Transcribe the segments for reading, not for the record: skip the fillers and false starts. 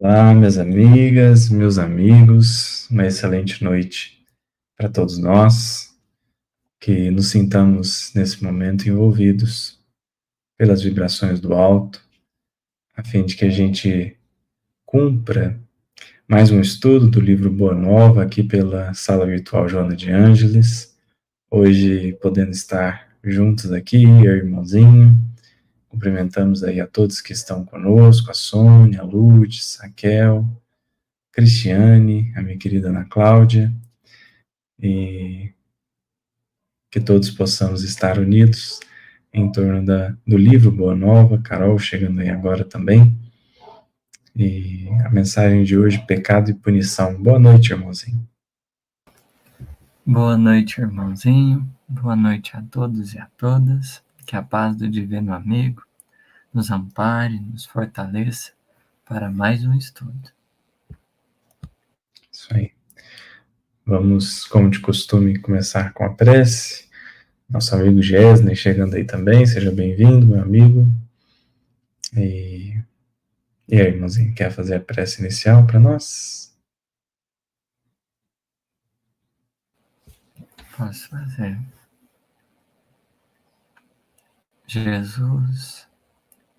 Olá, minhas amigas, meus amigos, uma excelente noite para todos nós, que nos sintamos nesse momento envolvidos pelas vibrações do alto, a fim de que a gente cumpra mais um estudo do livro Boa Nova aqui pela Sala Virtual Joana de Ângeles, hoje podendo estar juntos aqui, eu e o irmãozinho. Cumprimentamos aí a todos que estão conosco, a Sônia, a Lourdes, a Kel, Cristiane, a minha querida Ana Cláudia, e que todos possamos estar unidos em torno do livro Boa Nova. Carol chegando aí agora também, e a mensagem de hoje, pecado e punição. Boa noite, irmãozinho. Boa noite, irmãozinho. Boa noite a todos e a todas. Que a paz do Divino Amigo nos ampare, nos fortaleça para mais um estudo. Isso aí. Vamos, como de costume, começar com a prece. Nosso amigo Gesney chegando aí também. Seja bem-vindo, meu amigo. E aí, irmãozinho, quer fazer a prece inicial para nós? Posso fazer. Jesus,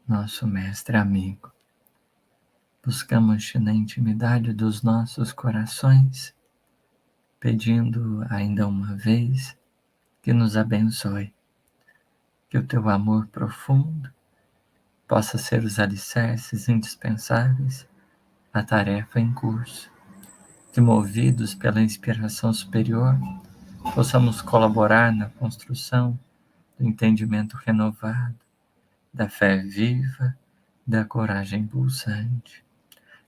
nosso mestre amigo, buscamos-te na intimidade dos nossos corações, pedindo ainda uma vez que nos abençoe, que o teu amor profundo possa ser os alicerces indispensáveis à tarefa em curso, que movidos pela inspiração superior, possamos colaborar na construção do entendimento renovado, da fé viva, da coragem pulsante.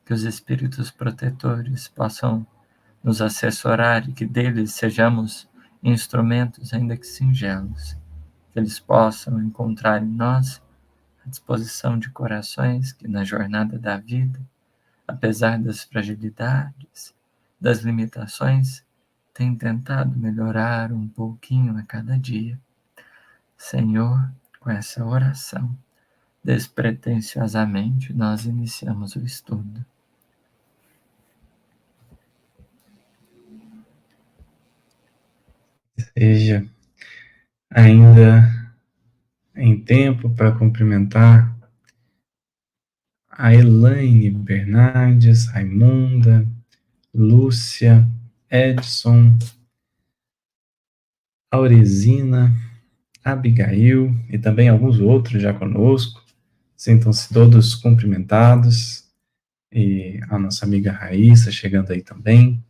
Que os espíritos protetores possam nos assessorar e que deles sejamos instrumentos, ainda que singelos. Que eles possam encontrar em nós a disposição de corações que na jornada da vida, apesar das fragilidades, das limitações, têm tentado melhorar um pouquinho a cada dia. Senhor, com essa oração, despretensiosamente nós iniciamos o estudo. Seja ainda em tempo para cumprimentar a Elaine Bernardes, Raimunda, Lúcia, Edson, Auresina, Abigail e também alguns outros já conosco. Sintam-se todos cumprimentados. E a nossa amiga Raíssa chegando aí também.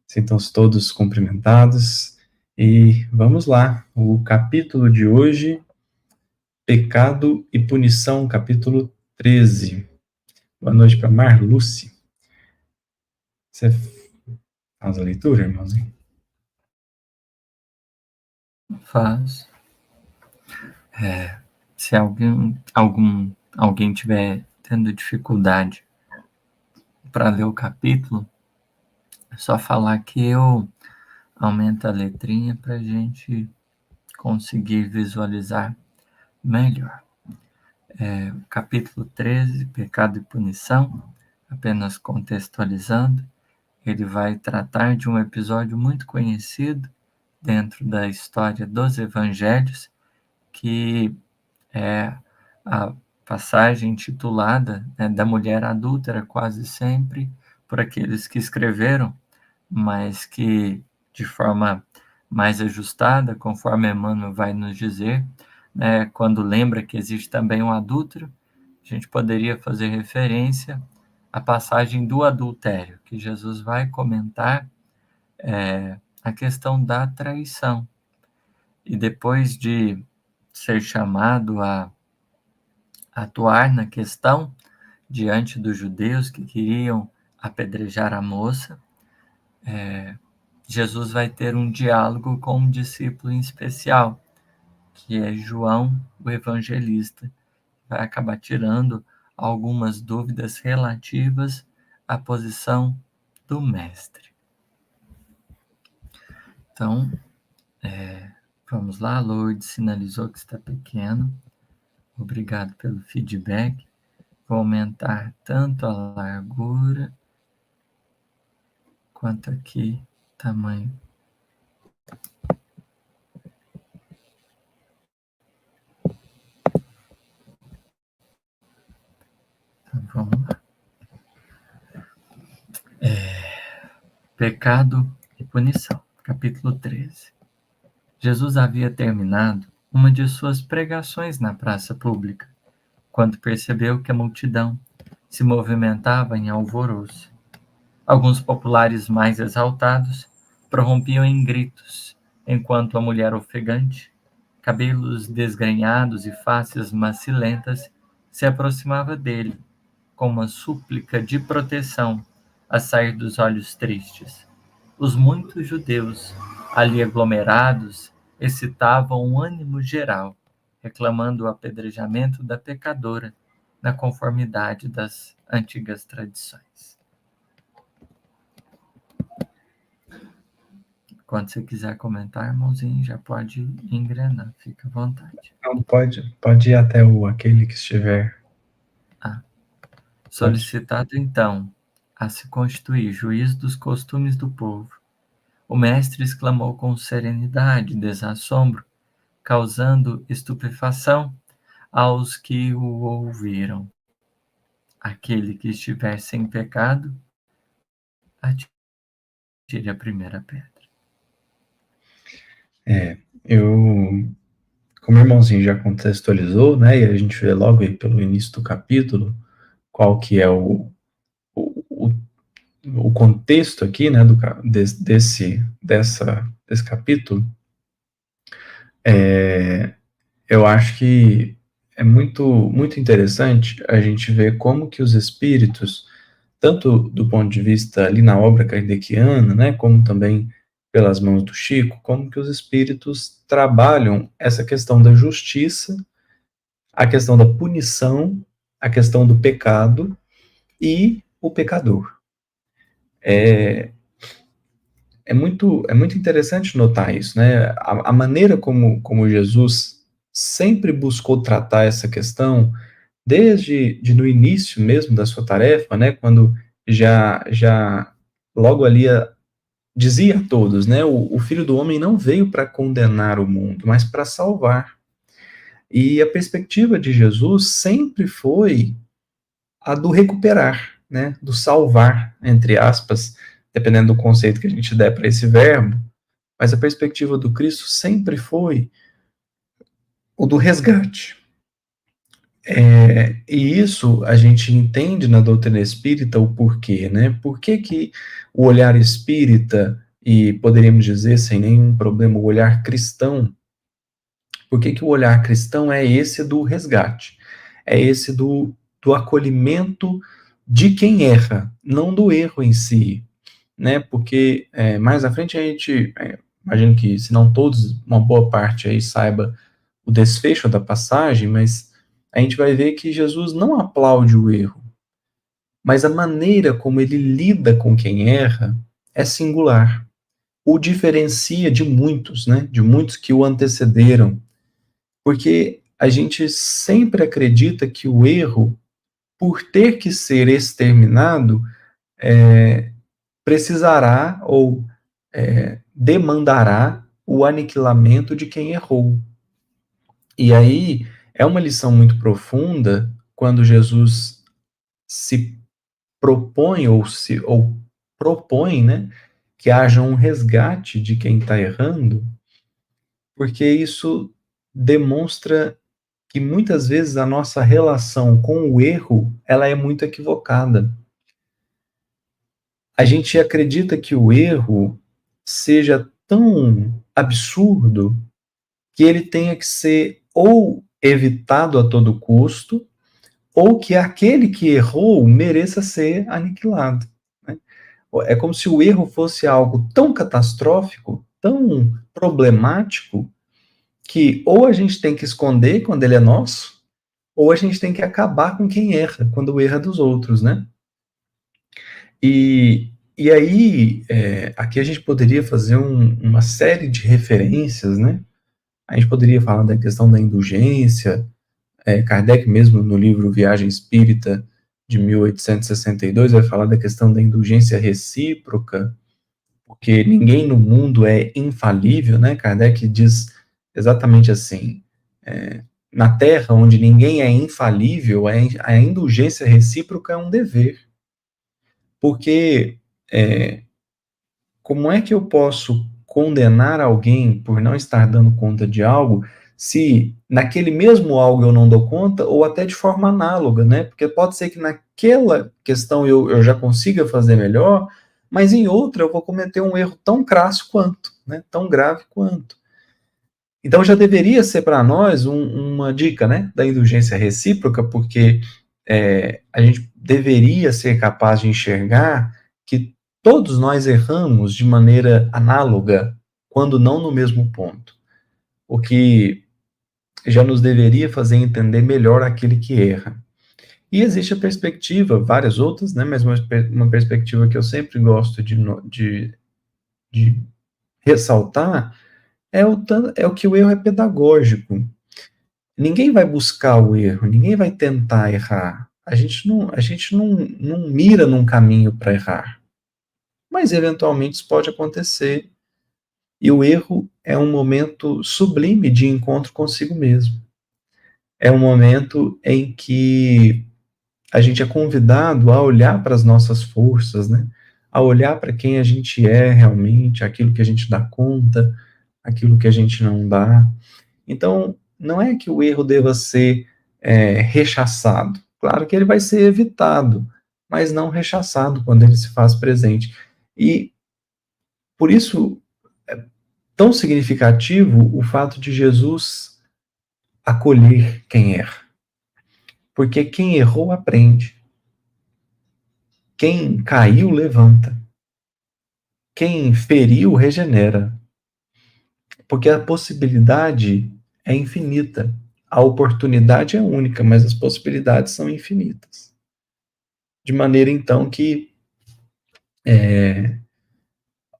Sintam-se todos cumprimentados. E vamos lá, o capítulo de hoje, Pecado e Punição, capítulo 13. Boa noite para Marluce. Você faz a leitura, irmãozinho? Faz. Se alguém tiver tendo dificuldade para ler o capítulo, é só falar que eu aumento a letrinha para a gente conseguir visualizar melhor. Capítulo 13, Pecado e Punição, apenas contextualizando, ele vai tratar de um episódio muito conhecido dentro da história dos evangelhos, que é a passagem titulada, né, da mulher adúltera, quase sempre por aqueles que escreveram, mas que de forma mais ajustada, conforme Emmanuel vai nos dizer, né, quando lembra que existe também um adúltero, a gente poderia fazer referência à passagem do adultério, que Jesus vai comentar a questão da traição. E depois de ser chamado a atuar na questão diante dos judeus que queriam apedrejar a moça, Jesus vai ter um diálogo com um discípulo em especial, que é João, o evangelista. Vai acabar tirando algumas dúvidas relativas à posição do mestre. Então, vamos lá, Lourdes sinalizou que está pequeno. Obrigado pelo feedback. Vou aumentar tanto a largura quanto aqui tamanho. Então, vamos lá. Pecado e punição, capítulo 13. Jesus havia terminado uma de suas pregações na praça pública, quando percebeu que a multidão se movimentava em alvoroço. Alguns populares mais exaltados prorrompiam em gritos, enquanto a mulher ofegante, cabelos desgrenhados e faces macilentas, se aproximava dele, com uma súplica de proteção a sair dos olhos tristes. Os muitos judeus ali aglomerados excitavam um ânimo geral, reclamando o apedrejamento da pecadora na conformidade das antigas tradições. Quando você quiser comentar, irmãozinho, já pode engrenar, fica à vontade. Não, pode ir até aquele que estiver. Solicitado então a se constituir juiz dos costumes do povo, o mestre exclamou com serenidade e desassombro, causando estupefação aos que o ouviram: aquele que estiver sem pecado, atire a primeira pedra. Como o irmãozinho já contextualizou, né, e a gente vê logo aí pelo início do capítulo, qual que é o contexto aqui, né, desse capítulo, eu acho que é muito interessante a gente ver como que os espíritos, tanto do ponto de vista ali na obra kardeciana, né, como também pelas mãos do Chico, como que os espíritos trabalham essa questão da justiça, a questão da punição, a questão do pecado e o pecador. É muito interessante notar isso, né? A maneira como Jesus sempre buscou tratar essa questão, desde no início mesmo da sua tarefa, né? Quando já logo ali dizia a todos, né? O Filho do Homem não veio para condenar o mundo, mas para salvar. E a perspectiva de Jesus sempre foi a do recuperar, né? Do salvar, entre aspas, dependendo do conceito que a gente der para esse verbo, mas a perspectiva do Cristo sempre foi o do resgate. E isso a gente entende na doutrina espírita o porquê, né? Por que o olhar espírita, e poderíamos dizer sem nenhum problema o olhar cristão, por que o olhar cristão é esse do resgate? É esse do acolhimento de quem erra, não do erro em si, né? Porque mais à frente a gente, imagino que, se não todos, uma boa parte aí saiba o desfecho da passagem, mas a gente vai ver que Jesus não aplaude o erro, mas a maneira como ele lida com quem erra é singular. O diferencia de muitos, né? De muitos que o antecederam, porque a gente sempre acredita que o erro, por ter que ser exterminado, precisará ou demandará o aniquilamento de quem errou. E aí é uma lição muito profunda quando Jesus se propõe ou propõe, né, que haja um resgate de quem está errando, porque isso demonstra que muitas vezes a nossa relação com o erro, ela é muito equivocada. A gente acredita que o erro seja tão absurdo que ele tenha que ser ou evitado a todo custo, ou que aquele que errou mereça ser aniquilado, né? É como se o erro fosse algo tão catastrófico, tão problemático, que ou a gente tem que esconder quando ele é nosso, ou a gente tem que acabar com quem erra, quando erra dos outros, né? E aí, aqui a gente poderia fazer uma série de referências, né? A gente poderia falar da questão da indulgência, Kardec mesmo, no livro Viagem Espírita, de 1862, vai falar da questão da indulgência recíproca, porque ninguém no mundo é infalível, né? Kardec diz exatamente assim, na Terra, onde ninguém é infalível, a indulgência recíproca é um dever, porque como é que eu posso condenar alguém por não estar dando conta de algo, se naquele mesmo algo eu não dou conta, ou até de forma análoga, né? Porque pode ser que naquela questão eu já consiga fazer melhor, mas em outra eu vou cometer um erro tão crasso quanto, né? Tão grave quanto. Então já deveria ser para nós uma dica, né? Da indulgência recíproca, porque a gente deveria ser capaz de enxergar que todos nós erramos de maneira análoga, quando não no mesmo ponto. O que já nos deveria fazer entender melhor aquele que erra. E existe a perspectiva, várias outras, né, mas uma perspectiva que eu sempre gosto de ressaltar é o que o erro é pedagógico. Ninguém vai buscar o erro, ninguém vai tentar errar. A gente não mira num caminho para errar, mas eventualmente isso pode acontecer. E o erro é um momento sublime de encontro consigo mesmo. É um momento em que a gente é convidado a olhar para as nossas forças, né? A olhar para quem a gente é realmente, aquilo que a gente dá conta, aquilo que a gente não dá. Então, não é que o erro deva ser rechaçado. Claro que ele vai ser evitado, mas não rechaçado quando ele se faz presente. E por isso é tão significativo o fato de Jesus acolher quem erra. Porque quem errou aprende. Quem caiu levanta. Quem feriu regenera. Porque a possibilidade é infinita. A oportunidade é única, mas as possibilidades são infinitas. De maneira, então, que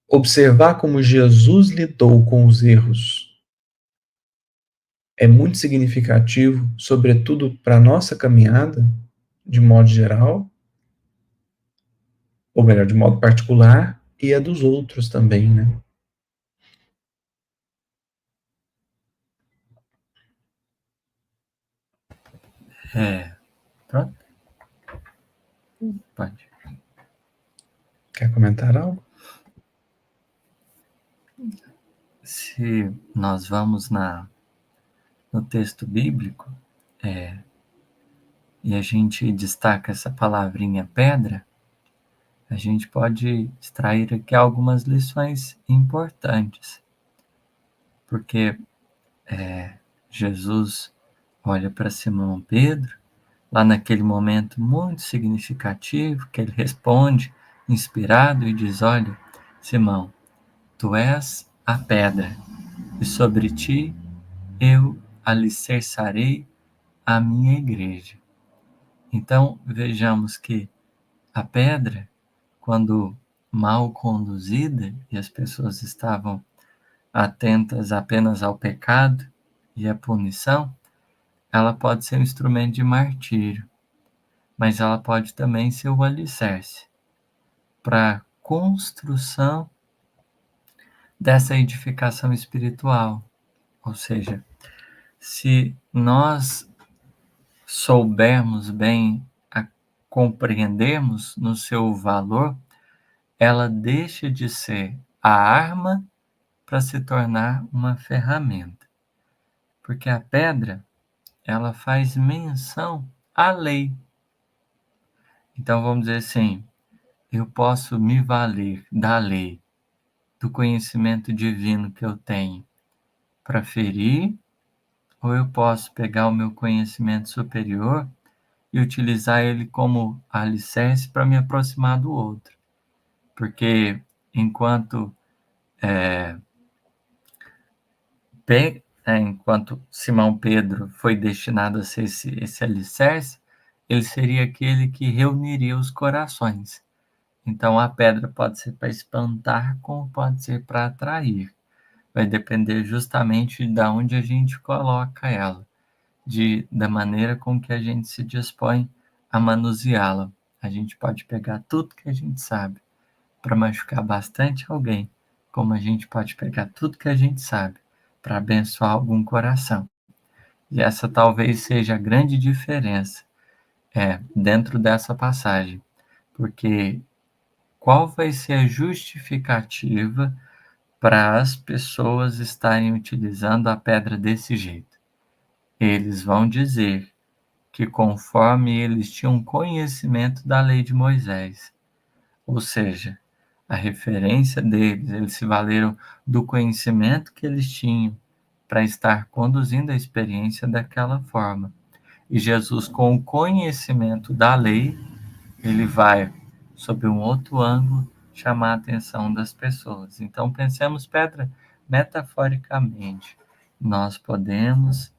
observar como Jesus lidou com os erros é muito significativo, sobretudo para a nossa caminhada, de modo geral, ou melhor, de modo particular, e a dos outros também, né? Pronto? Pode. Quer comentar algo? Se nós vamos no texto bíblico, e a gente destaca essa palavrinha pedra, a gente pode extrair aqui algumas lições importantes. Porque Jesus olha para Simão Pedro, lá naquele momento muito significativo, que ele responde, inspirado, e diz: olha, Simão, tu és a pedra, e sobre ti eu alicerçarei a minha igreja. Então, vejamos que a pedra, quando mal conduzida, e as pessoas estavam atentas apenas ao pecado e à punição, ela pode ser um instrumento de martírio, mas ela pode também ser o alicerce para a construção dessa edificação espiritual. Ou seja, se nós soubermos bem compreendermos no seu valor, ela deixa de ser a arma para se tornar uma ferramenta. Porque a pedra, ela faz menção à lei. Então, vamos dizer assim, eu posso me valer da lei, do conhecimento divino que eu tenho, para ferir, ou eu posso pegar o meu conhecimento superior e utilizar ele como alicerce para me aproximar do outro. Porque enquanto Simão Pedro foi destinado a ser esse alicerce, ele seria aquele que reuniria os corações. Então, a pedra pode ser para espantar, como pode ser para atrair. Vai depender justamente de onde a gente coloca ela. da maneira com que a gente se dispõe a manuseá-la. A gente pode pegar tudo que a gente sabe para machucar bastante alguém, como a gente pode pegar tudo que a gente sabe para abençoar algum coração. E essa talvez seja a grande diferença dentro dessa passagem, porque qual vai ser a justificativa para as pessoas estarem utilizando a pedra desse jeito? Eles vão dizer que conforme eles tinham conhecimento da lei de Moisés, ou seja, a referência deles, eles se valeram do conhecimento que eles tinham para estar conduzindo a experiência daquela forma. E Jesus, com o conhecimento da lei, ele vai, sob um outro ângulo, chamar a atenção das pessoas. Então, pensemos pedra metaforicamente. Nós podemos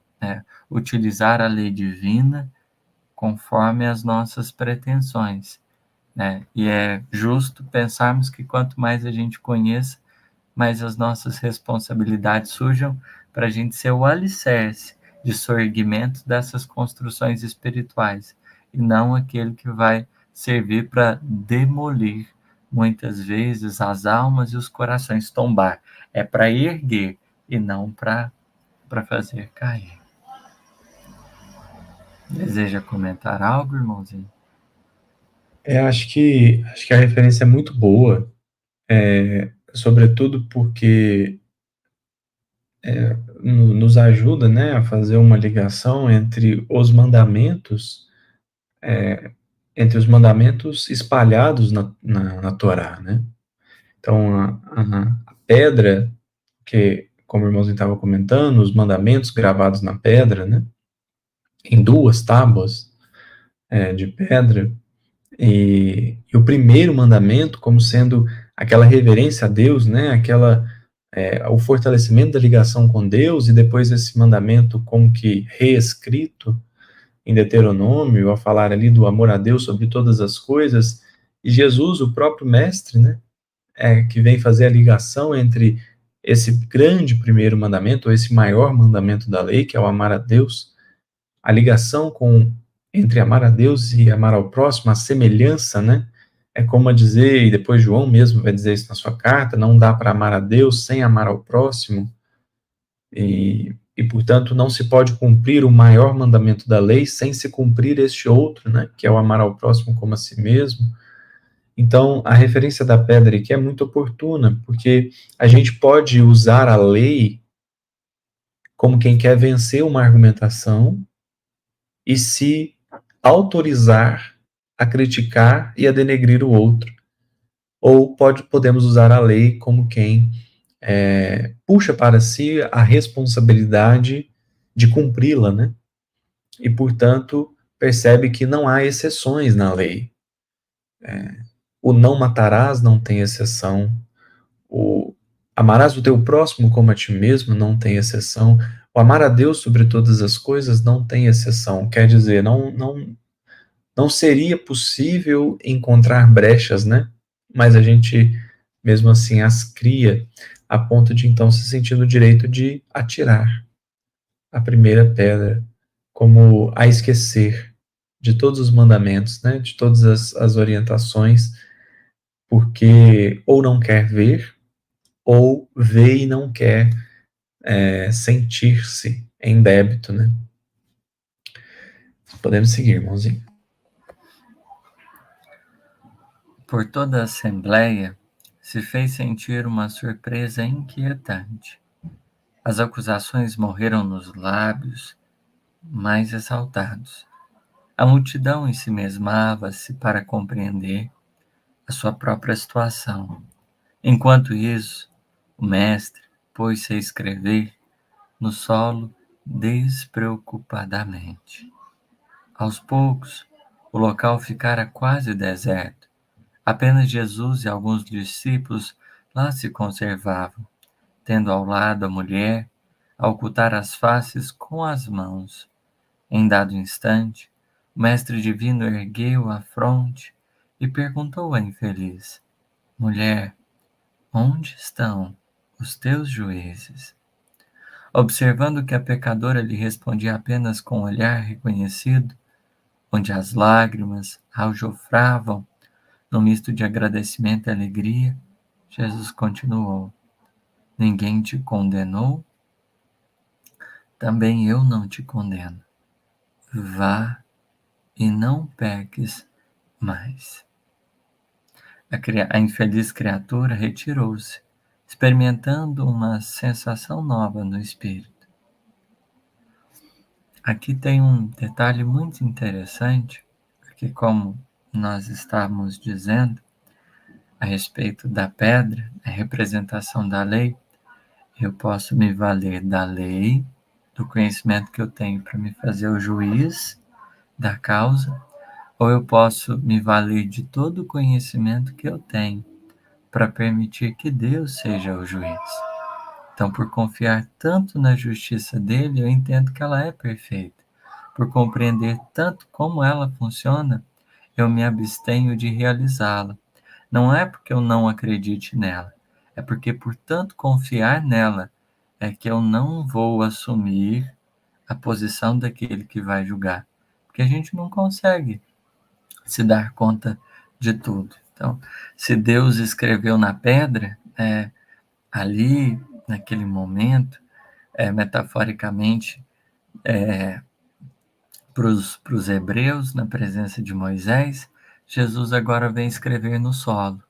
utilizar a lei divina conforme as nossas pretensões, né? E é justo pensarmos que quanto mais a gente conheça, mais as nossas responsabilidades surjam para a gente ser o alicerce de sorgimento dessas construções espirituais, e não aquele que vai servir para demolir, muitas vezes, as almas e os corações, tombar. É para erguer e não para fazer cair. Deseja comentar algo, irmãozinho? Acho que a referência é muito boa, sobretudo porque nos ajuda, né, a fazer uma ligação entre os mandamentos espalhados na Torá, né? Então, a pedra, que, como o irmãozinho estava comentando, os mandamentos gravados na pedra, né, em duas tábuas de pedra, e o primeiro mandamento como sendo aquela reverência a Deus, né, o fortalecimento da ligação com Deus, e depois esse mandamento como que reescrito em Deuteronômio, ao falar ali do amor a Deus sobre todas as coisas, e Jesus, o próprio mestre, né, que vem fazer a ligação entre esse grande primeiro mandamento, ou esse maior mandamento da lei, que é o amar a Deus, a ligação entre amar a Deus e amar ao próximo, a semelhança, né? É como a dizer, e depois João mesmo vai dizer isso na sua carta, não dá para amar a Deus sem amar ao próximo, portanto, não se pode cumprir o maior mandamento da lei sem se cumprir este outro, né? Que é o amar ao próximo como a si mesmo. Então, a referência da pedra aqui é muito oportuna, porque a gente pode usar a lei como quem quer vencer uma argumentação e se autorizar a criticar e a denegrir o outro. Ou podemos usar a lei como quem puxa para si a responsabilidade de cumpri-la, né? E, portanto, percebe que não há exceções na lei. O não matarás não tem exceção. O amarás o teu próximo como a ti mesmo não tem exceção. O amar a Deus sobre todas as coisas não tem exceção. Quer dizer, não seria possível encontrar brechas, né? Mas a gente, mesmo assim, as cria a ponto de então se sentir no direito de atirar a primeira pedra, como a esquecer de todos os mandamentos, né? De todas as orientações, porque ou não quer ver, ou vê e não quer sentir-se em débito, né? Podemos seguir, irmãozinho. Por toda a assembleia se fez sentir uma surpresa inquietante. As acusações morreram nos lábios mais exaltados. A multidão ensimesmava-se para compreender a sua própria situação. Enquanto isso, o mestre pôs-se a escrever no solo despreocupadamente. Aos poucos, o local ficara quase deserto. Apenas Jesus e alguns discípulos lá se conservavam, tendo ao lado a mulher a ocultar as faces com as mãos. Em dado instante, o mestre divino ergueu a fronte e perguntou à infeliz: Mulher, onde estão os teus juízes? observando que a pecadora lhe respondia apenas com um olhar reconhecido, onde as lágrimas aljofravam num misto de agradecimento e alegria, Jesus continuou: ninguém te condenou? Também eu não te condeno. Vá e não peques mais. A infeliz criatura retirou-se, experimentando uma sensação nova no espírito. Aqui tem um detalhe muito interessante, porque como nós estávamos dizendo a respeito da pedra, a representação da lei, eu posso me valer da lei, do conhecimento que eu tenho para me fazer o juiz da causa, ou eu posso me valer de todo o conhecimento que eu tenho para permitir que Deus seja o juiz. Então, por confiar tanto na justiça dele, eu entendo que ela é perfeita. Por compreender tanto como ela funciona, eu me abstenho de realizá-la. Não é porque eu não acredite nela, é porque por tanto confiar nela, é que eu não vou assumir a posição daquele que vai julgar. Porque a gente não consegue se dar conta de tudo. Então, se Deus escreveu na pedra, ali, naquele momento, metaforicamente, para os hebreus, na presença de Moisés, Jesus agora vem escrever no solo.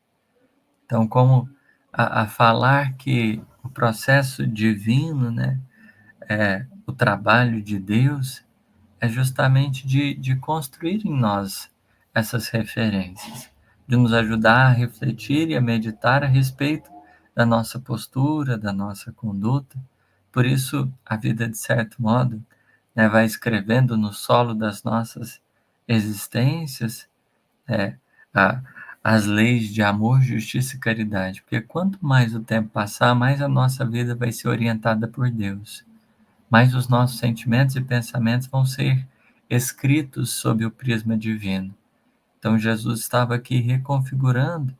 Então, como a falar que o processo divino, né, o trabalho de Deus, é justamente de construir em nós essas referências, de nos ajudar a refletir e a meditar a respeito da nossa postura, da nossa conduta. Por isso, a vida, de certo modo, né, vai escrevendo no solo das nossas existências a, as leis de amor, justiça e caridade. Porque quanto mais o tempo passar, mais a nossa vida vai ser orientada por Deus. Mais os nossos sentimentos e pensamentos vão ser escritos sob o prisma divino. Então, Jesus estava aqui reconfigurando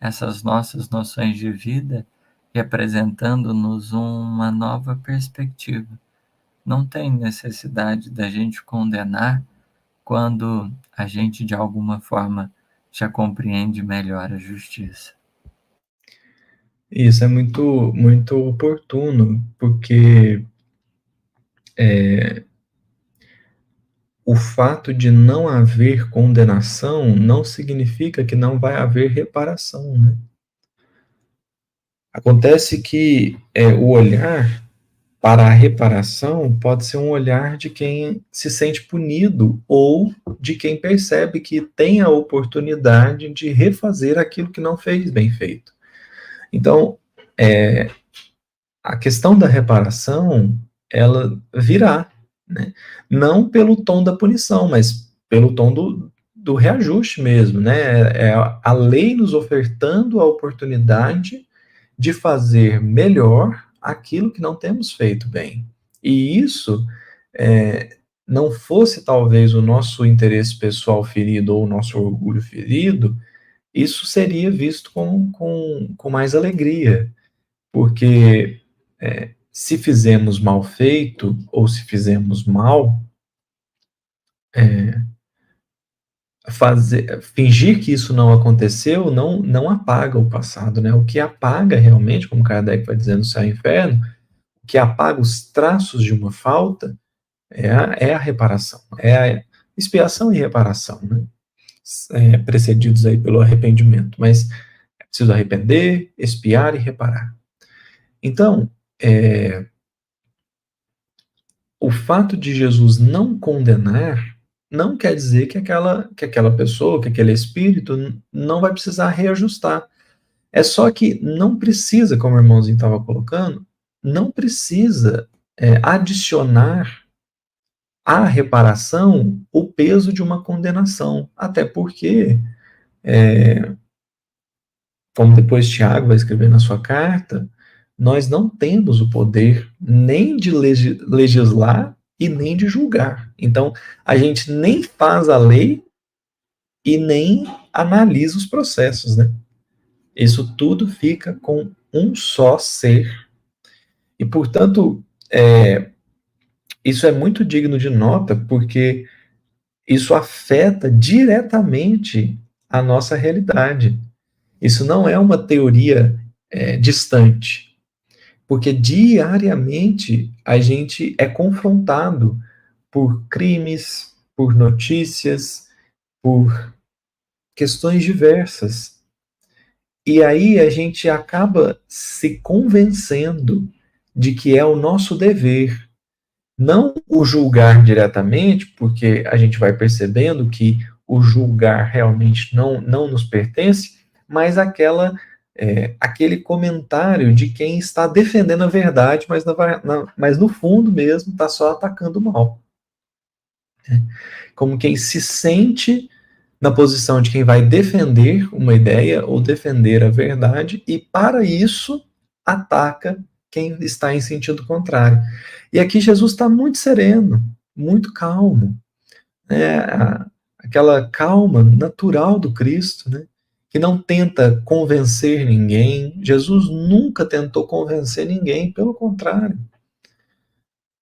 essas nossas noções de vida e apresentando-nos uma nova perspectiva. Não tem necessidade da gente condenar quando a gente, de alguma forma, já compreende melhor a justiça. Isso é muito, muito oportuno, porque o fato de não haver condenação não significa que não vai haver reparação, né? Acontece que o olhar para a reparação pode ser um olhar de quem se sente punido ou de quem percebe que tem a oportunidade de refazer aquilo que não fez bem feito. Então, a questão da reparação, ela virá, né? Não pelo tom da punição, mas pelo tom do reajuste mesmo, né? É a lei nos ofertando a oportunidade de fazer melhor aquilo que não temos feito bem. E isso, não fosse talvez o nosso interesse pessoal ferido ou o nosso orgulho ferido, isso seria visto com mais alegria, porque se fizemos mal feito ou se fizemos mal, fingir que isso não aconteceu não apaga o passado, né? O que apaga realmente, como Kardec vai dizendo no Céu e Inferno, o que apaga os traços de uma falta é a reparação, é a expiação e reparação, né? Precedidos aí pelo arrependimento, mas é preciso arrepender, expiar e reparar. Então, o fato de Jesus não condenar não quer dizer que aquela pessoa, que aquele espírito não vai precisar reajustar. É só que não precisa, como o irmãozinho estava colocando, não precisa adicionar à reparação o peso de uma condenação. Até porque, como depois Tiago vai escrever na sua carta, nós não temos o poder nem de legislar e nem de julgar. Então, a gente nem faz a lei e nem analisa os processos, né? Isso tudo fica com um só ser. E, portanto, Isso é muito digno de nota, porque isso afeta diretamente a nossa realidade. Isso não é uma teoria distante, porque diariamente a gente é confrontado por crimes, por notícias, por questões diversas. E aí a gente acaba se convencendo de que é o nosso dever não o julgar diretamente, porque a gente vai percebendo que o julgar realmente não nos pertence, mas aquele comentário de quem está defendendo a verdade, mas no fundo mesmo está só atacando o mal. Como quem se sente na posição de quem vai defender uma ideia ou defender a verdade, e para isso ataca quem está em sentido contrário. E aqui Jesus está muito sereno, muito calmo, né? Aquela calma natural do Cristo, né? Que não tenta convencer ninguém. Jesus nunca tentou convencer ninguém, pelo contrário.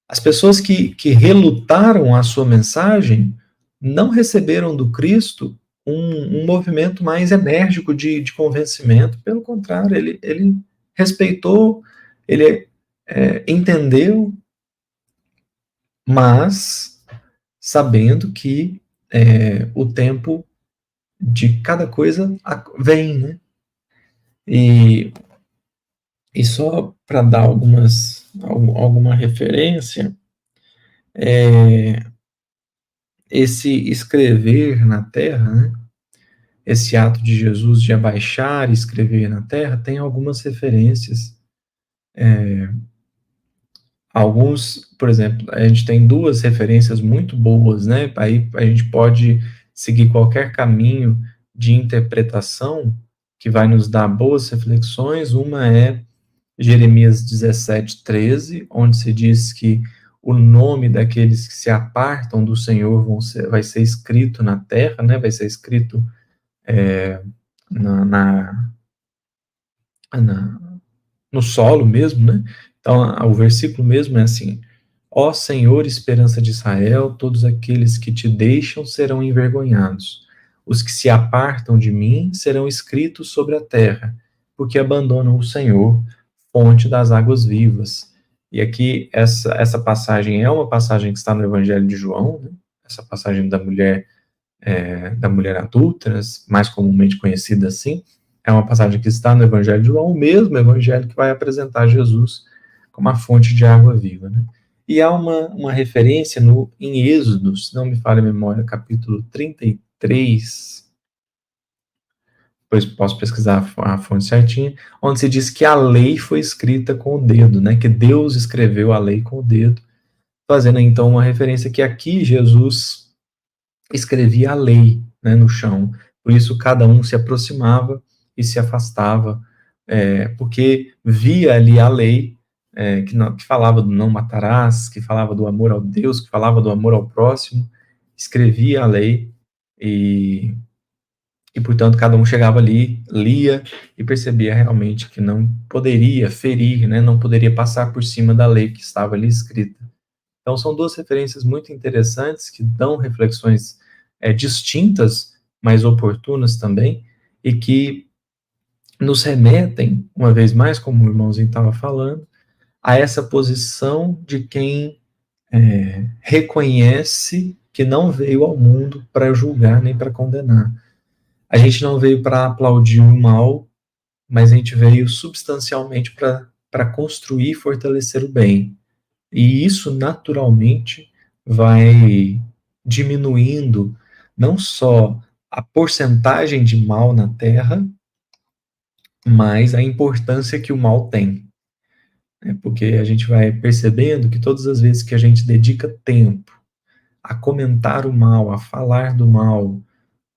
As pessoas que relutaram a sua mensagem não receberam do Cristo um movimento mais enérgico de convencimento. Pelo contrário, ele respeitou, ele entendeu, mas sabendo que o tempo de cada coisa vem, né? E só para dar alguma referência, esse escrever na terra, né? Esse ato de Jesus de abaixar e escrever na terra tem algumas referências. Alguns, por exemplo, a gente tem duas referências muito boas, né? Aí a gente pode seguir qualquer caminho de interpretação que vai nos dar boas reflexões. Uma é Jeremias 17:13, onde se diz que o nome daqueles que se apartam do Senhor vai ser escrito na terra, né? Vai ser escrito na, na, na, no solo mesmo, né? Então, o versículo mesmo é assim: ó Senhor, esperança de Israel, todos aqueles que te deixam serão envergonhados. Os que se apartam de mim serão escritos sobre a terra, porque abandonam o Senhor, fonte das águas vivas. E aqui, essa passagem é uma passagem que está no Evangelho de João, né? Essa passagem da mulher adulta, mais comumente conhecida assim, é uma passagem que está no Evangelho de João, o mesmo Evangelho que vai apresentar Jesus como a fonte de água viva, né? E há uma referência em Êxodo, se não me falha a memória, capítulo 33, depois posso pesquisar a fonte certinha, onde se diz que a lei foi escrita com o dedo, né? Que Deus escreveu a lei com o dedo, fazendo então uma referência que aqui Jesus escrevia a lei, né, no chão. Por isso cada um se aproximava e se afastava, porque via ali a lei que falava do não matarás, que falava do amor ao Deus, que falava do amor ao próximo, escrevia a lei e portanto cada um chegava ali, lia e percebia realmente que não poderia ferir, né, não poderia passar por cima da lei que estava ali escrita. Então, são duas referências muito interessantes que dão reflexões distintas, mas oportunas também, e que nos remetem, uma vez mais, como o irmãozinho estava falando, a essa posição de quem reconhece que não veio ao mundo para julgar nem para condenar. A gente não veio para aplaudir o mal, mas a gente veio substancialmente para construir e fortalecer o bem. E isso naturalmente vai diminuindo não só a porcentagem de mal na Terra, mas a importância que o mal tem. Porque a gente vai percebendo que todas as vezes que a gente dedica tempo a comentar o mal, a falar do mal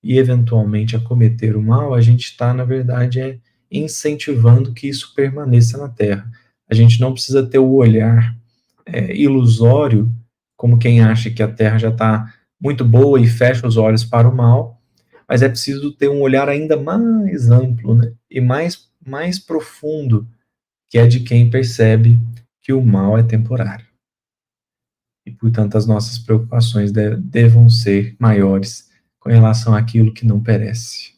e eventualmente a cometer o mal, a gente está, na verdade, incentivando que isso permaneça na Terra. A gente não precisa ter o olhar ilusório, como quem acha que a Terra já está muito boa e fecha os olhos para o mal, mas é preciso ter um olhar ainda mais amplo, né? E mais profundo, que é de quem percebe que o mal é temporário. e, portanto, as nossas preocupações devam ser maiores com relação àquilo que não perece.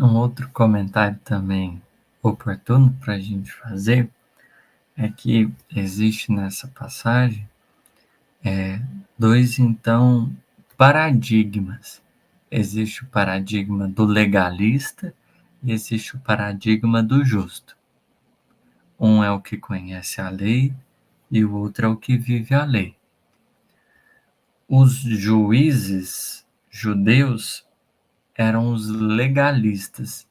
Um outro comentário também oportuno para a gente fazer é que existe nessa passagem dois, então, paradigmas. Existe o paradigma do legalista e existe o paradigma do justo. Um é o que conhece a lei e o outro é o que vive a lei. Os juízes judeus eram os legalistas.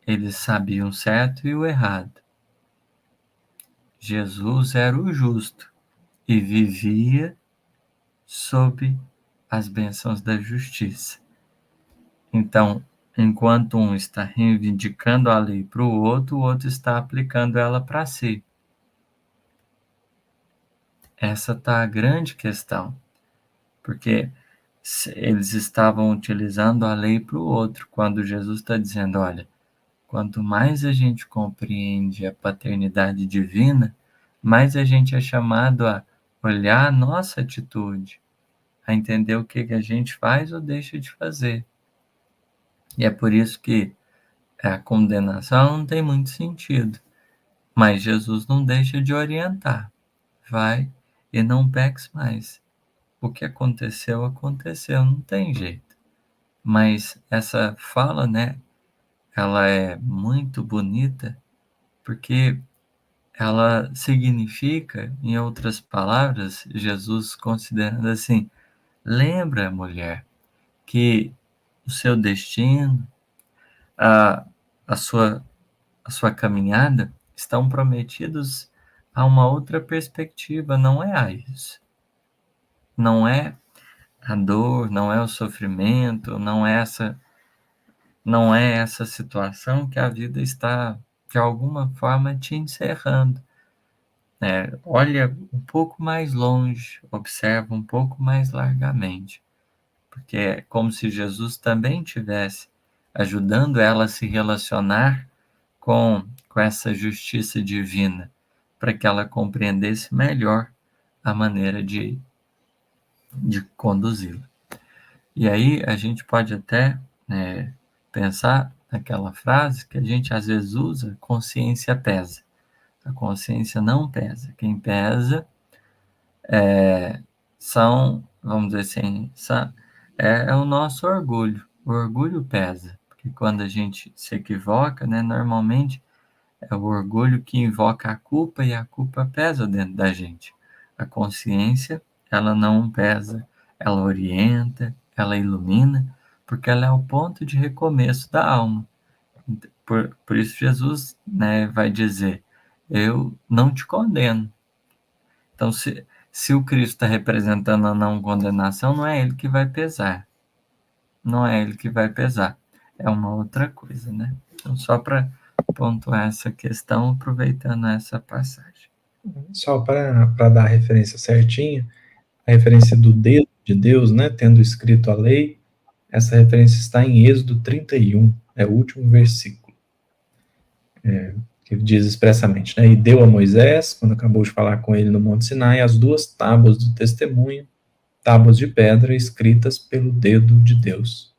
Eles sabiam o certo e o errado. Jesus era o justo e vivia sob as bênçãos da justiça. Então, enquanto um está reivindicando a lei para o outro está aplicando ela para si. Essa está a grande questão, porque eles estavam utilizando a lei para o outro, quando Jesus está dizendo, olha, quanto mais a gente compreende a paternidade divina, mais a gente é chamado a olhar a nossa atitude, a entender o que a gente faz ou deixa de fazer. E é por isso que a condenação não tem muito sentido, mas Jesus não deixa de orientar. Vai e não peques mais. O que aconteceu, aconteceu, não tem jeito. Mas essa fala, né, ela é muito bonita, porque ela significa, em outras palavras, Jesus considerando assim, lembra, mulher, que o seu destino, a, a, sua, a sua caminhada, estão prometidos a uma outra perspectiva, não é a isso. Não é a dor, não é o sofrimento, não é essa situação que a vida está, de alguma forma, te encerrando. Olha um pouco mais longe, observa um pouco mais largamente, porque é como se Jesus também tivesse ajudando ela a se relacionar com essa justiça divina, para que ela compreendesse melhor a maneira de conduzi-la. E aí a gente pode até pensar naquela frase que a gente às vezes usa, consciência pesa. A consciência não pesa. Quem pesa são, vamos dizer assim, é o nosso orgulho. O orgulho pesa, porque quando a gente se equivoca, né, normalmente é o orgulho que invoca a culpa e a culpa pesa dentro da gente. A consciência, ela não pesa, ela orienta, ela ilumina, porque ela é o ponto de recomeço da alma. Por isso Jesus, né, vai dizer, eu não te condeno. Então, se o Cristo está representando a não condenação, não é ele que vai pesar. Não é ele que vai pesar. É uma outra coisa, né? Então, só para pontuar essa questão, aproveitando essa passagem. Só para dar a referência certinha, a referência do dedo de Deus, né, tendo escrito a lei, essa referência está em Êxodo 31, é o último versículo, que diz expressamente, né, e deu a Moisés, quando acabou de falar com ele no Monte Sinai, as duas tábuas do testemunho, tábuas de pedra escritas pelo dedo de Deus.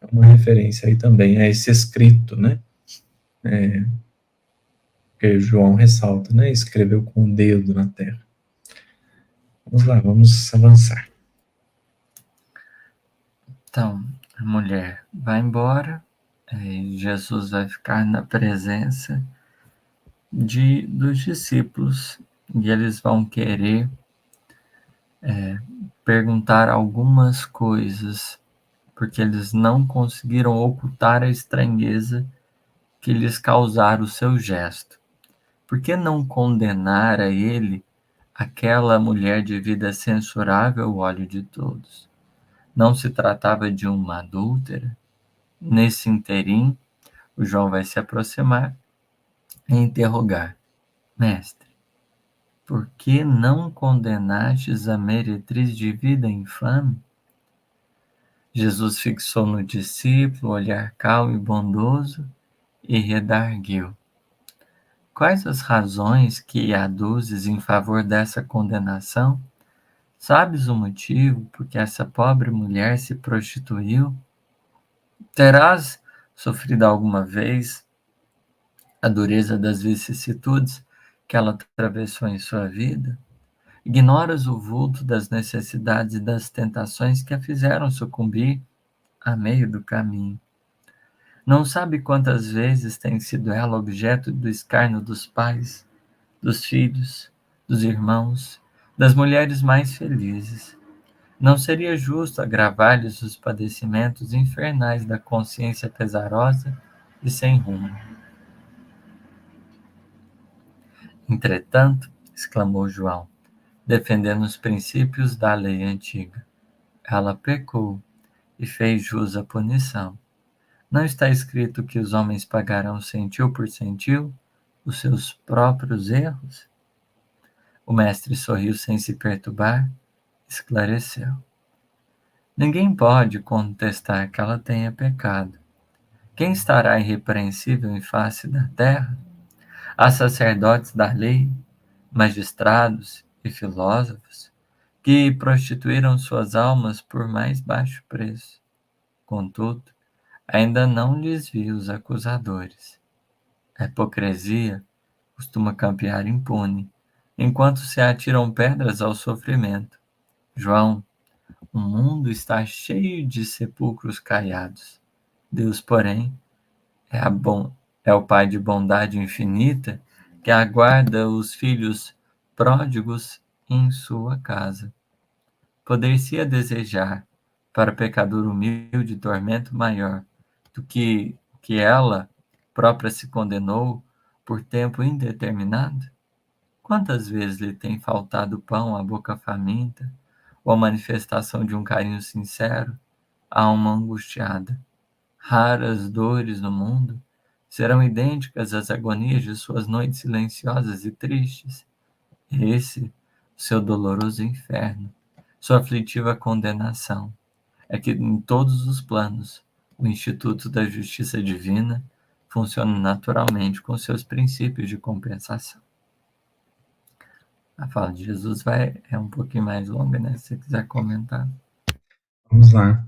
É uma referência aí também a esse escrito, né, que João ressalta, né, escreveu com o dedo na terra. Vamos lá, vamos avançar. Então, a mulher vai embora, Jesus vai ficar na presença dos discípulos e eles vão querer perguntar algumas coisas, porque eles não conseguiram ocultar a estranheza que lhes causara o seu gesto. Por que não condenar a ele aquela mulher de vida censurável ao olho de todos? Não se tratava de uma adúltera? Nesse interim, o João vai se aproximar e interrogar: Mestre, por que não condenastes a meretriz de vida infame? Jesus fixou no discípulo um olhar calmo e bondoso e redarguiu: quais as razões que aduzes em favor dessa condenação? Sabes o motivo por que essa pobre mulher se prostituiu? Terás sofrido alguma vez a dureza das vicissitudes que ela atravessou em sua vida? Ignoras o vulto das necessidades e das tentações que a fizeram sucumbir a meio do caminho. Não sabe quantas vezes tem sido ela objeto do escárnio dos pais, dos filhos, dos irmãos, das mulheres mais felizes. Não seria justo agravar-lhes os padecimentos infernais da consciência pesarosa e sem rumo. Entretanto, exclamou João, defendendo os princípios da lei antiga, ela pecou e fez jus à punição. Não está escrito que os homens pagarão centil por centil os seus próprios erros? O mestre sorriu sem se perturbar, esclareceu. Ninguém pode contestar que ela tenha pecado. Quem estará irrepreensível em face da terra? Há sacerdotes da lei, magistrados e filósofos que prostituíram suas almas por mais baixo preço. Contudo, ainda não lhes vi os acusadores. A hipocrisia costuma campear impune, enquanto se atiram pedras ao sofrimento. João, o mundo está cheio de sepulcros caiados. Deus, porém, é o Pai de bondade infinita que aguarda os filhos pródigos em sua casa. Poder-se-ia desejar para pecador humilde tormento maior do que ela própria se condenou por tempo indeterminado? Quantas vezes lhe tem faltado pão à boca faminta, ou a manifestação de um carinho sincero à alma angustiada? Raras dores no mundo serão idênticas às agonias de suas noites silenciosas e tristes. Esse, seu doloroso inferno, sua aflitiva condenação, é que em todos os planos o Instituto da Justiça Divina funciona naturalmente com seus princípios de compensação. A fala de Jesus é um pouquinho mais longa, né? Se você quiser comentar. Vamos lá.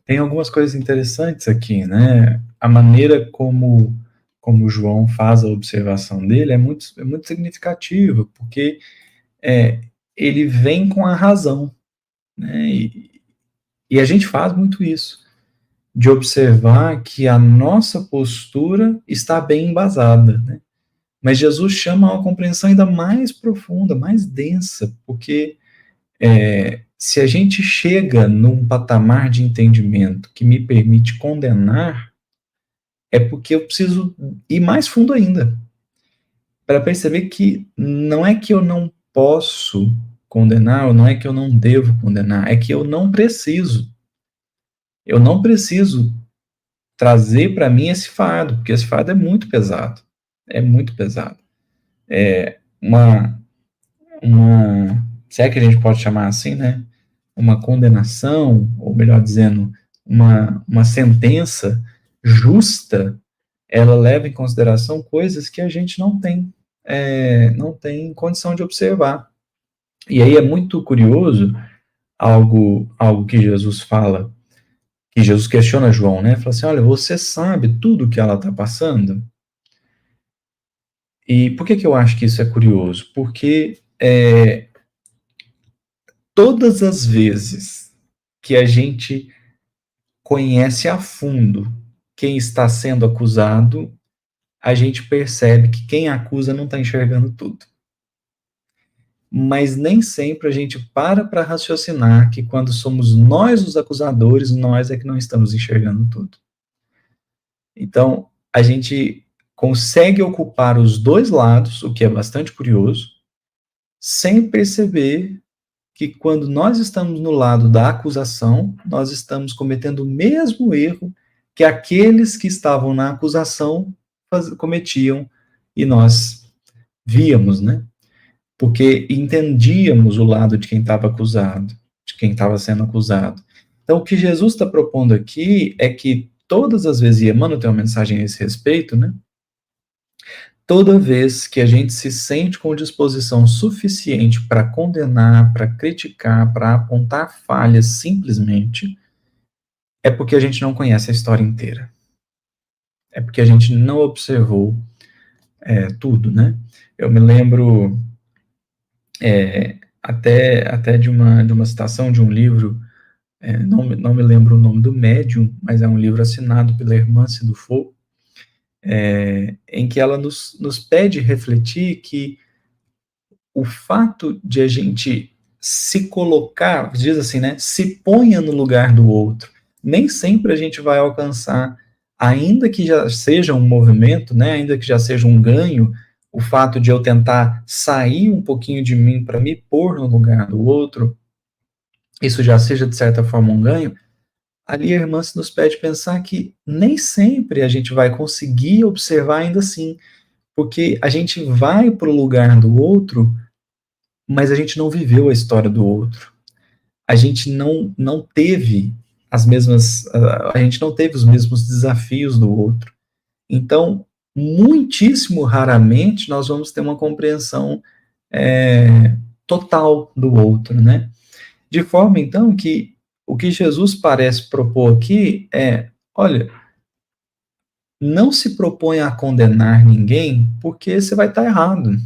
Tem algumas coisas interessantes aqui, né? A maneira como João faz a observação dele é muito significativa, porque ele vem com a razão, né? E a gente faz muito isso, de observar que a nossa postura está bem embasada, né? Mas Jesus chama a uma compreensão ainda mais profunda, mais densa, porque se a gente chega num patamar de entendimento que me permite condenar, é porque eu preciso ir mais fundo ainda, para perceber que não é que eu não posso condenar, ou não é que eu não devo condenar, é que eu não preciso. Eu não preciso trazer para mim esse fardo, porque esse fardo é muito pesado. É muito pesado. Se é que a gente pode chamar assim, né? Uma condenação, ou melhor dizendo, uma sentença justa, ela leva em consideração coisas que a gente não tem condição de observar. E aí é muito curioso algo que Jesus fala, que Jesus questiona João, né? Fala assim, olha, você sabe tudo o que ela está passando? E por que eu acho que isso é curioso? Porque todas as vezes que a gente conhece a fundo quem está sendo acusado, a gente percebe que quem acusa não está enxergando tudo. Mas nem sempre a gente para raciocinar que quando somos nós os acusadores, nós é que não estamos enxergando tudo. Então, a gente consegue ocupar os dois lados, o que é bastante curioso, sem perceber que quando nós estamos no lado da acusação, nós estamos cometendo o mesmo erro que aqueles que estavam na acusação cometiam e nós víamos, né? Porque entendíamos o lado de quem estava acusado, de quem estava sendo acusado. Então, o que Jesus está propondo aqui é que todas as vezes, e Emmanuel tem uma mensagem a esse respeito, né? Toda vez que a gente se sente com disposição suficiente para condenar, para criticar, para apontar falhas simplesmente, é porque a gente não conhece a história inteira. É porque a gente não observou tudo, né? Eu me lembro até de uma citação de um livro, não me lembro o nome do médium, mas é um livro assinado pela Hermance Dufour, em que ela nos pede refletir que o fato de a gente se colocar, diz assim, né, se ponha no lugar do outro, nem sempre a gente vai alcançar, ainda que já seja um movimento, né, ainda que já seja um ganho, o fato de eu tentar sair um pouquinho de mim para me pôr no lugar do outro, isso já seja de certa forma um ganho, ali a irmã se nos pede pensar que nem sempre a gente vai conseguir observar ainda assim, porque a gente vai para o lugar do outro, mas a gente não viveu a história do outro. A gente não teve as mesmas, a gente não teve os mesmos desafios do outro. Então, muitíssimo raramente nós vamos ter uma compreensão total do outro, né? De forma, então, que o que Jesus parece propor aqui é, olha, não se proponha a condenar ninguém, porque você vai estar errado.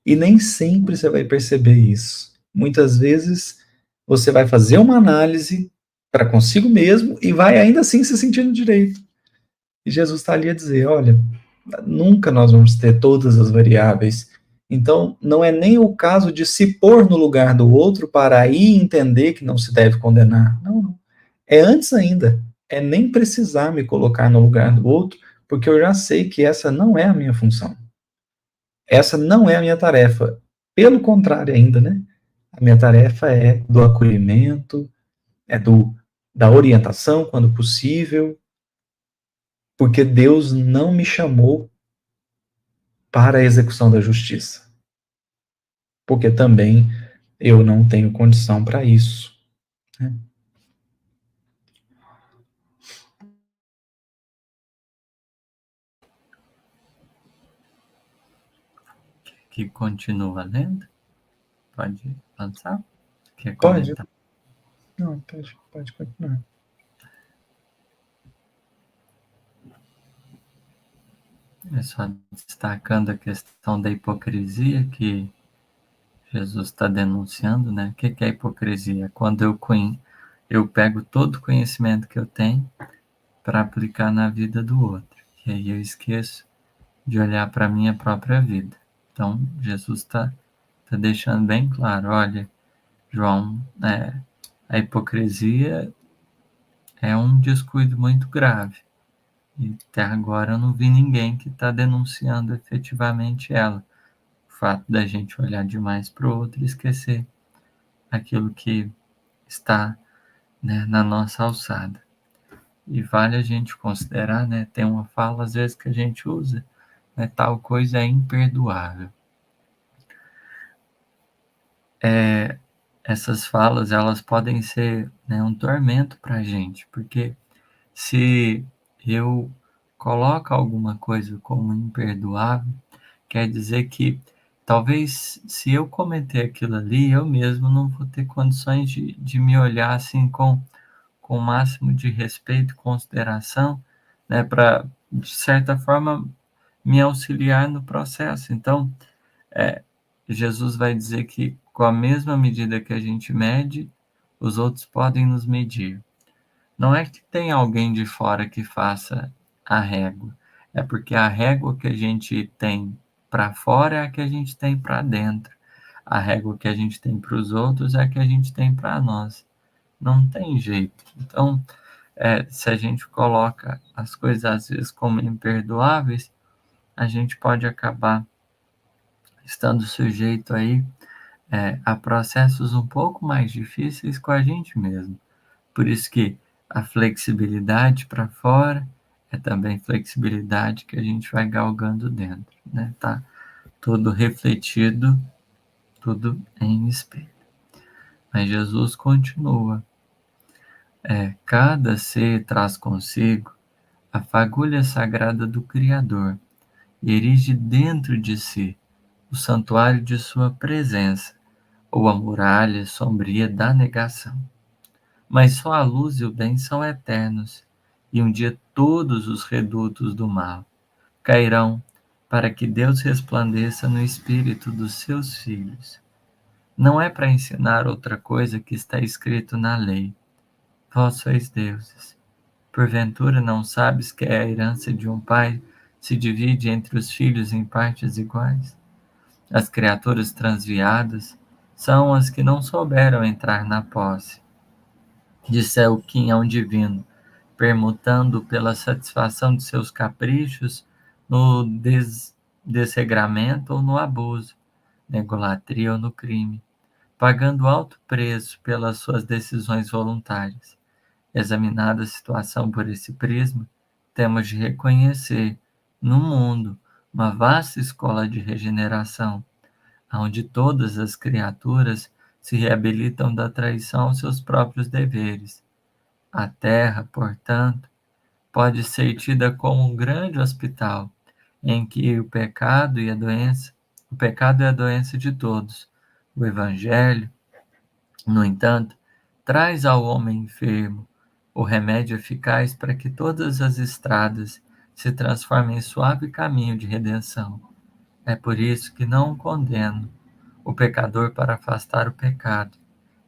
E nem sempre você vai perceber isso. Muitas vezes você vai fazer uma análise para consigo mesmo e vai ainda assim se sentindo direito. E Jesus está ali a dizer: olha, nunca nós vamos ter todas as variáveis. Então, não é nem o caso de se pôr no lugar do outro para aí entender que não se deve condenar. Não, não. É antes ainda. É nem precisar me colocar no lugar do outro, porque eu já sei que essa não é a minha função. Essa não é a minha tarefa. Pelo contrário ainda, né? A minha tarefa é do acolhimento, é da orientação quando possível, porque Deus não me chamou para a execução da justiça. Porque também eu não tenho condição para isso. Né? Que continua lendo? Pode avançar? Quer Pode? comentar? Não, pode continuar. É só destacando a questão da hipocrisia que Jesus está denunciando, né? O que é hipocrisia? Quando eu pego todo o conhecimento que eu tenho para aplicar na vida do outro. E aí eu esqueço de olhar para a minha própria vida. Então, Jesus tá deixando bem claro, olha, João, a hipocrisia é um descuido muito grave. E até agora eu não vi ninguém que está denunciando efetivamente ela. O fato da gente olhar demais para o outro e esquecer aquilo que está, né, na nossa alçada. E vale a gente considerar, né, tem uma fala às vezes que a gente usa, né, tal coisa é imperdoável. Essas falas, elas podem ser, né, um tormento para a gente, porque se eu coloco alguma coisa como imperdoável, quer dizer que talvez se eu cometer aquilo ali, eu mesmo não vou ter condições de me olhar assim com o máximo de respeito e consideração, né, para, de certa forma, me auxiliar no processo. Então, Jesus vai dizer que com a mesma medida que a gente mede, os outros podem nos medir. Não é que tem alguém de fora que faça a régua, é porque a régua que a gente tem para fora é a que a gente tem para dentro. A régua que a gente tem para os outros é a que a gente tem para nós. Não tem jeito. Então, se a gente coloca as coisas às vezes como imperdoáveis, a gente pode acabar estando sujeito aí a processos um pouco mais difíceis com a gente mesmo. Por isso que a flexibilidade para fora é também flexibilidade que a gente vai galgando dentro, né? Tá tudo refletido, tudo em espelho. Mas Jesus continua. Cada ser traz consigo a fagulha sagrada do Criador e erige dentro de si o santuário de sua presença, ou a muralha sombria da negação. Mas só a luz e o bem são eternos, e um dia todos os redutos do mal cairão para que Deus resplandeça no espírito dos seus filhos. Não é para ensinar outra coisa que está escrito na lei. Vós sois deuses. Porventura não sabes que a herança de um pai se divide entre os filhos em partes iguais? As criaturas transviadas são as que não souberam entrar na posse de seu quinhão divino, permutando pela satisfação de seus caprichos no desregramento ou no abuso, na egolatria ou no crime, pagando alto preço pelas suas decisões voluntárias. Examinada a situação por esse prisma, temos de reconhecer no mundo uma vasta escola de regeneração, onde todas as criaturas se reabilitam da traição aos seus próprios deveres. A Terra, portanto, pode ser tida como um grande hospital, em que o pecado é a doença de todos. O Evangelho, no entanto, traz ao homem enfermo o remédio eficaz para que todas as estradas se transformem em suave caminho de redenção. É por isso que não condeno o pecador para afastar o pecado,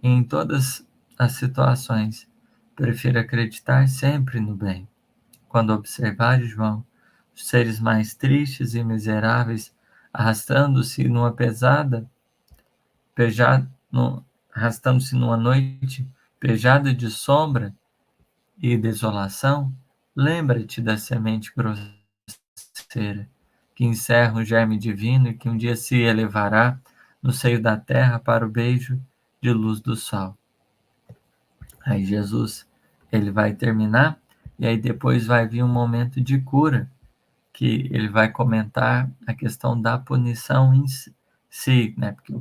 e em todas as situações, prefiro acreditar sempre no bem. Quando observar, João, os seres mais tristes e miseráveis arrastando-se numa pejada, arrastando-se numa noite pejada de sombra e desolação, lembra-te da semente grosseira, que encerra o germe divino e que um dia se elevará no seio da terra para o beijo de luz do sol. Aí Jesus, ele vai terminar, e aí depois vai vir um momento de cura, que ele vai comentar a questão da punição em si, né? Porque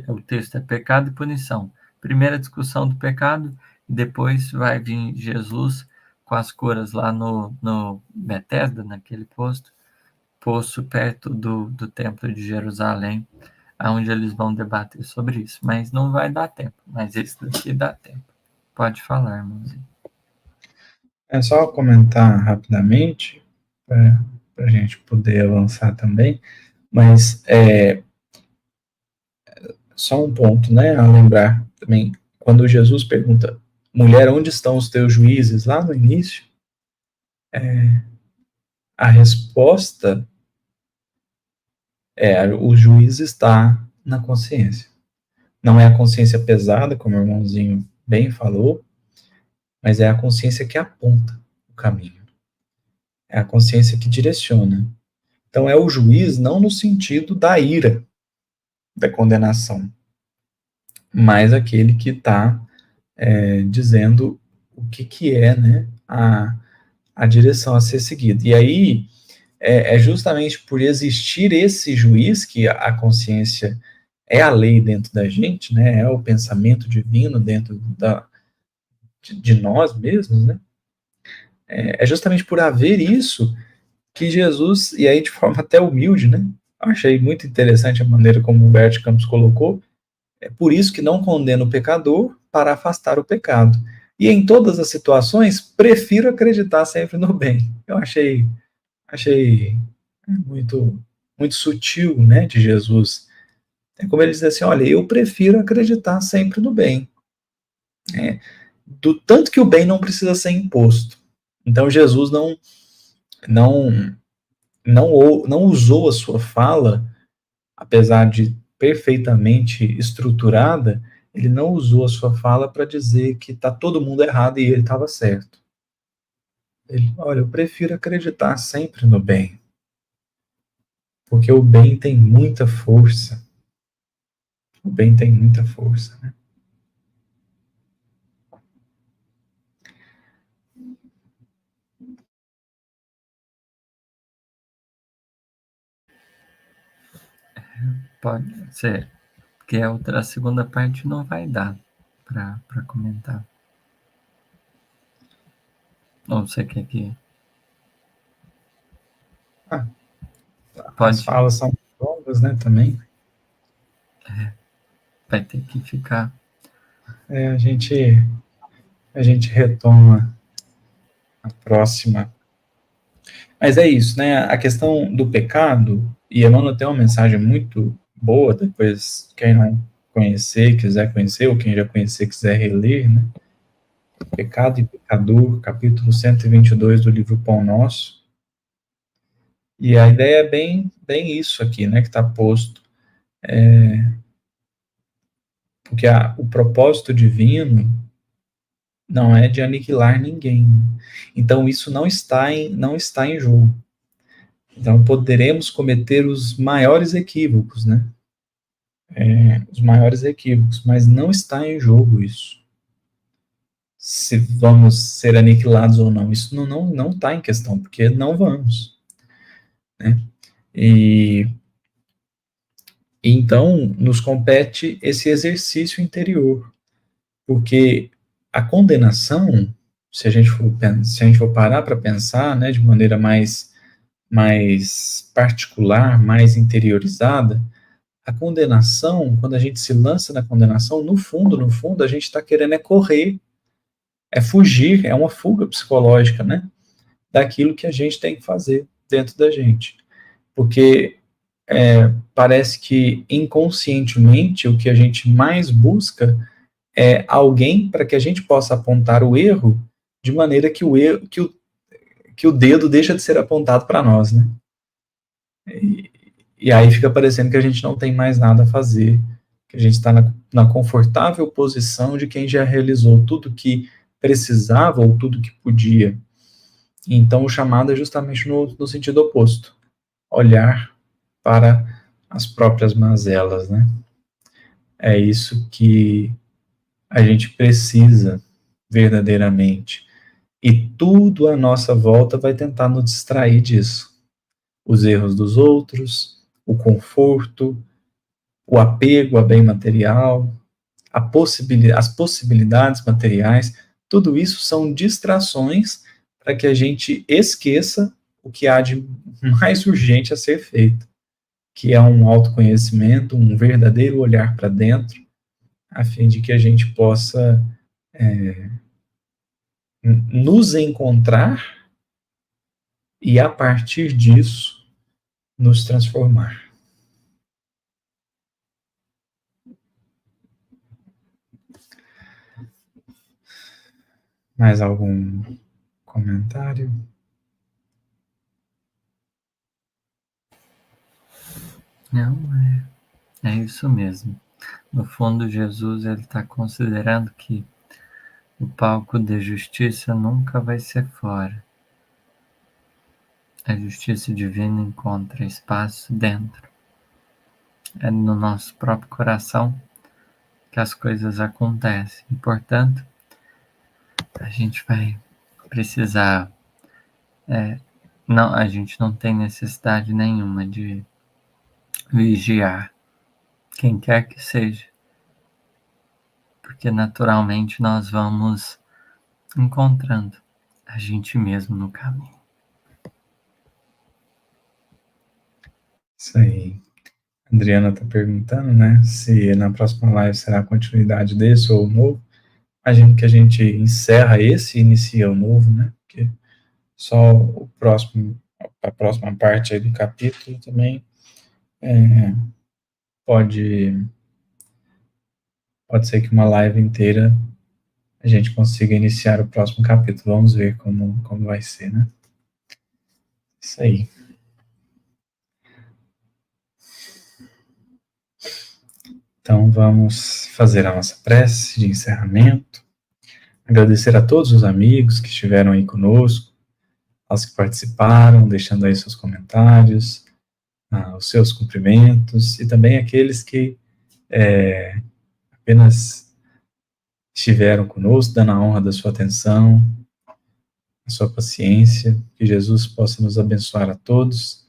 o texto é pecado e punição. Primeira discussão do pecado, e depois vai vir Jesus com as curas lá no Betesda, naquele poço perto do templo de Jerusalém, onde eles vão debater sobre isso. Mas não vai dar tempo, mas esse daqui dá tempo. Pode falar, irmãozinho. É só comentar rapidamente, para a gente poder avançar também, mas só um ponto, né, a lembrar também, quando Jesus pergunta, mulher, onde estão os teus juízes? Lá no início, a resposta o juiz está na consciência. Não é a consciência pesada, como o irmãozinho bem falou, mas é a consciência que aponta o caminho. É a consciência que direciona. Então é o juiz não no sentido da ira, da condenação, mas aquele que está dizendo o que é, né, a direção a ser seguida. E aí é justamente por existir esse juiz, que a consciência é a lei dentro da gente, né, é o pensamento divino dentro de nós mesmos, né, é justamente por haver isso que Jesus, e aí de forma até humilde, né, achei muito interessante a maneira como o Humberto Campos colocou, é por isso que não condena o pecador para afastar o pecado. E em todas as situações, prefiro acreditar sempre no bem. Eu achei muito, muito sutil, né, de Jesus. É como ele diz assim, olha, eu prefiro acreditar sempre no bem. Do tanto que o bem não precisa ser imposto. Então Jesus não, não usou a sua fala, apesar de perfeitamente estruturada, ele não usou a sua fala para dizer que está todo mundo errado e ele estava certo. Ele, olha, eu prefiro acreditar sempre no bem, porque o bem tem muita força. O bem tem muita força, né? Pode ser, porque a segunda parte não vai dar para comentar. Ou você quer que... As falas são longas, né, também. Vai ter que ficar. A gente retoma a próxima. Mas é isso, né? A questão do pecado, e Emmanuel tem uma mensagem muito boa, depois quem não conhecer, quiser conhecer, ou quem já conhecer quiser reler, né? Pecado e Pecador, capítulo 122 do livro Pão Nosso. E a ideia é bem isso aqui, né, que está posto. Porque o propósito divino não é de aniquilar ninguém. Então isso não está em jogo. Então poderemos cometer os maiores equívocos, né? Os maiores equívocos, mas não está em jogo isso. Se vamos ser aniquilados ou não, isso não está em questão, porque não vamos, né? E então nos compete esse exercício interior, porque a condenação, se a gente for parar para pensar, né, de maneira mais particular, mais interiorizada, a condenação, quando a gente se lança na condenação, no fundo, a gente está querendo correr, fugir, é uma fuga psicológica, né, daquilo que a gente tem que fazer dentro da gente. Porque parece que inconscientemente o que a gente mais busca é alguém para que a gente possa apontar o erro de maneira que o dedo deixa de ser apontado para nós, né? E aí fica parecendo que a gente não tem mais nada a fazer, que a gente está na confortável posição de quem já realizou tudo que precisava ou tudo que podia. Então o chamado é justamente no sentido oposto, olhar para as próprias mazelas, né? É isso que a gente precisa verdadeiramente. E tudo à nossa volta vai tentar nos distrair disso. Os erros dos outros, o conforto, o apego a bem material, as possibilidades materiais, tudo isso são distrações para que a gente esqueça o que há de mais urgente a ser feito, que é um autoconhecimento, um verdadeiro olhar para dentro, a fim de que a gente possa nos encontrar e, a partir disso, nos transformar. Mais algum comentário? Não, é isso mesmo. No fundo, Jesus ele está considerando que o palco da justiça nunca vai ser fora. A justiça divina encontra espaço dentro. É no nosso próprio coração que as coisas acontecem. E, portanto, a gente vai precisar... não, a gente não tem necessidade nenhuma de vigiar quem quer que seja, porque naturalmente nós vamos encontrando a gente mesmo no caminho. Isso aí. A Adriana está perguntando, né, se na próxima live será a continuidade desse ou o novo. Imagino que a gente encerra esse e inicia o novo, né, porque só a próxima parte aí do capítulo também pode ser que uma live inteira a gente consiga iniciar o próximo capítulo. Vamos ver como vai ser, né? Isso aí. Então vamos fazer a nossa prece de encerramento. Agradecer a todos os amigos que estiveram aí conosco, aos que participaram, deixando aí seus comentários, os seus cumprimentos, e também aqueles que apenas estiveram conosco, dando a honra da sua atenção, a sua paciência. Que Jesus possa nos abençoar a todos.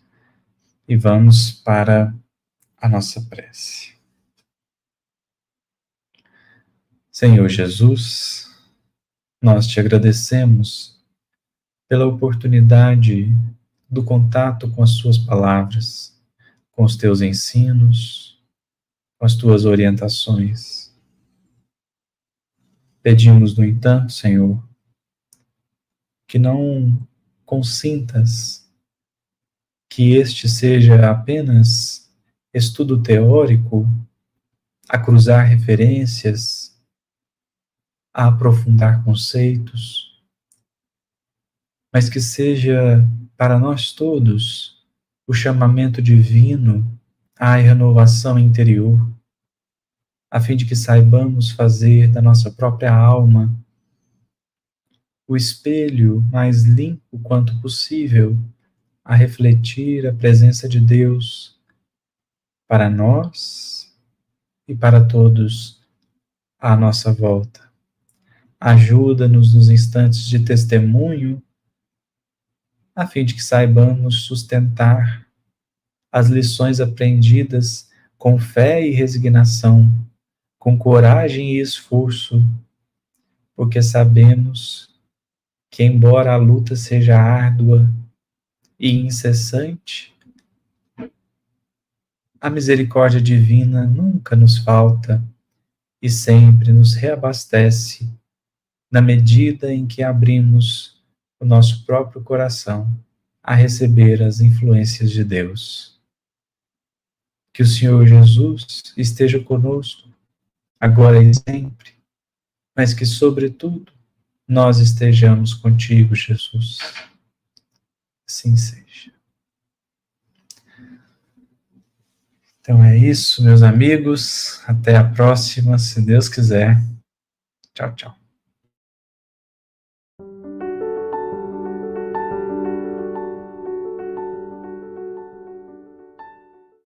E vamos para a nossa prece. Senhor Jesus, nós te agradecemos pela oportunidade do contato com as suas palavras, com os teus ensinos, com as tuas orientações. Pedimos, no entanto, Senhor, que não consintas que este seja apenas estudo teórico, a cruzar referências, a aprofundar conceitos, mas que seja para nós todos o chamamento divino à renovação interior, a fim de que saibamos fazer da nossa própria alma o espelho mais limpo quanto possível a refletir a presença de Deus para nós e para todos à nossa volta. Ajuda-nos nos instantes de testemunho, a fim de que saibamos sustentar as lições aprendidas com fé e resignação, com coragem e esforço, porque sabemos que, embora a luta seja árdua e incessante, a misericórdia divina nunca nos falta e sempre nos reabastece na medida em que abrimos o nosso próprio coração a receber as influências de Deus. Que o Senhor Jesus esteja conosco, agora e sempre, mas que, sobretudo, nós estejamos contigo, Jesus. Assim seja. Então é isso, meus amigos. Até a próxima, se Deus quiser. Tchau, tchau.